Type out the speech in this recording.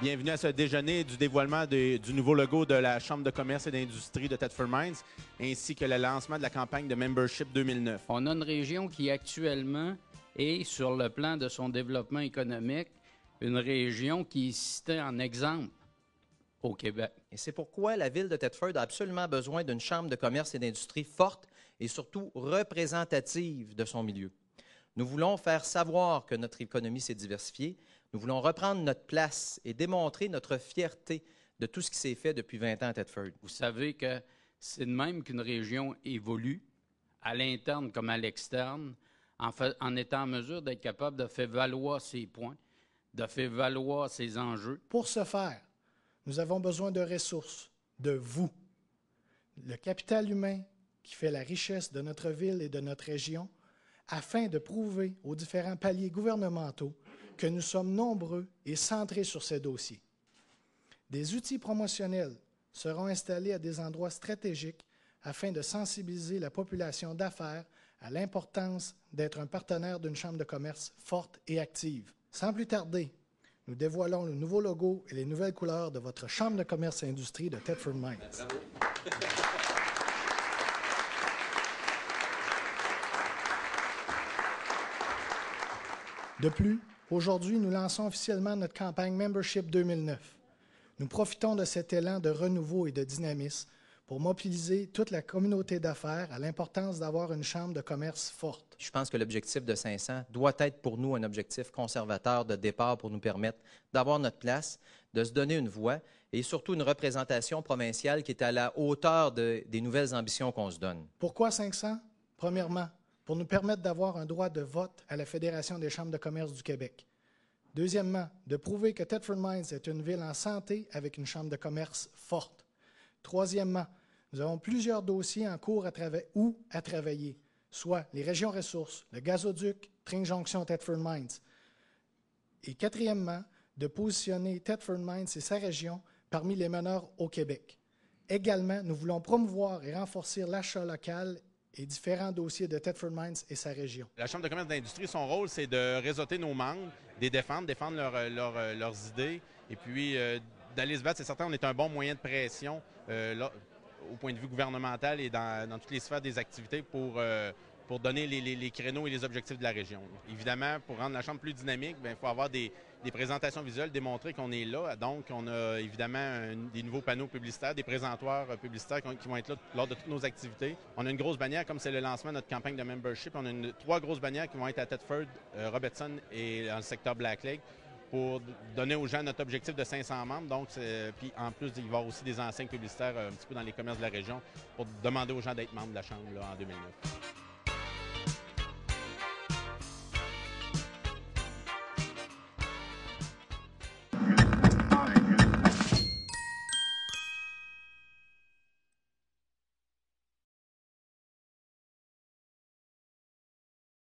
Bienvenue à ce déjeuner du dévoilement du nouveau logo de la Chambre de commerce et d'industrie de Thetford Mines, ainsi que le lancement de la campagne de Membership 2009. On a une région qui actuellement est, sur le plan de son développement économique, une région qui est citée en exemple au Québec. Et c'est pourquoi la ville de Thetford a absolument besoin d'une chambre de commerce et d'industrie forte et surtout représentative de son milieu. Nous voulons faire savoir que notre économie s'est diversifiée. Nous voulons reprendre notre place et démontrer notre fierté de tout ce qui s'est fait depuis 20 ans à Thetford. Vous savez que c'est de même qu'une région évolue, à l'interne comme à l'externe, en étant en mesure d'être capable de faire valoir ses points, de faire valoir ses enjeux. Pour ce faire, nous avons besoin de ressources, de vous. Le capital humain qui fait la richesse de notre ville et de notre région, afin de prouver aux différents paliers gouvernementaux que nous sommes nombreux et centrés sur ces dossiers. Des outils promotionnels seront installés à des endroits stratégiques afin de sensibiliser la population d'affaires à l'importance d'être un partenaire d'une chambre de commerce forte et active. Sans plus tarder, nous dévoilons le nouveau logo et les nouvelles couleurs de votre Chambre de commerce et industrie de Thetford Mines. Bravo. De plus, aujourd'hui, nous lançons officiellement notre campagne Membership 2009. Nous profitons de cet élan de renouveau et de dynamisme pour mobiliser toute la communauté d'affaires à l'importance d'avoir une chambre de commerce forte. Je pense que l'objectif de 500 doit être pour nous un objectif conservateur de départ pour nous permettre d'avoir notre place, de se donner une voix et surtout une représentation provinciale qui est à la hauteur des nouvelles ambitions qu'on se donne. Pourquoi 500? Premièrement, pour nous permettre d'avoir un droit de vote à la Fédération des chambres de commerce du Québec. Deuxièmement, de prouver que Thetford Mines est une ville en santé avec une chambre de commerce forte. Troisièmement, nous avons plusieurs dossiers en cours à travailler, soit les régions ressources, le gazoduc, Tring Jonction, Thetford Mines. Et quatrièmement, de positionner Thetford Mines et sa région parmi les meneurs au Québec. Également, nous voulons promouvoir et renforcer l'achat local et différents dossiers de Thetford Mines et sa région. La Chambre de commerce d'industrie, son rôle, c'est de réseauter nos membres, de défendre leurs idées, et puis d'aller se battre. C'est certain, on est un bon moyen de pression au point de vue gouvernemental et dans toutes les sphères des activités pour donner les créneaux et les objectifs de la région. Évidemment, pour rendre la Chambre plus dynamique, il faut avoir des présentations visuelles, démontrer qu'on est là. Donc, on a évidemment des nouveaux panneaux publicitaires, des présentoirs publicitaires qui vont être là lors de toutes nos activités. On a une grosse bannière, comme c'est le lancement de notre campagne de membership. On a trois grosses bannières qui vont être à Thetford, Robertson et dans le secteur Black Lake pour donner aux gens notre objectif de 500 membres. Donc, puis en plus, il va y avoir aussi des enseignes publicitaires un petit peu dans les commerces de la région pour demander aux gens d'être membres de la Chambre là, en 2009.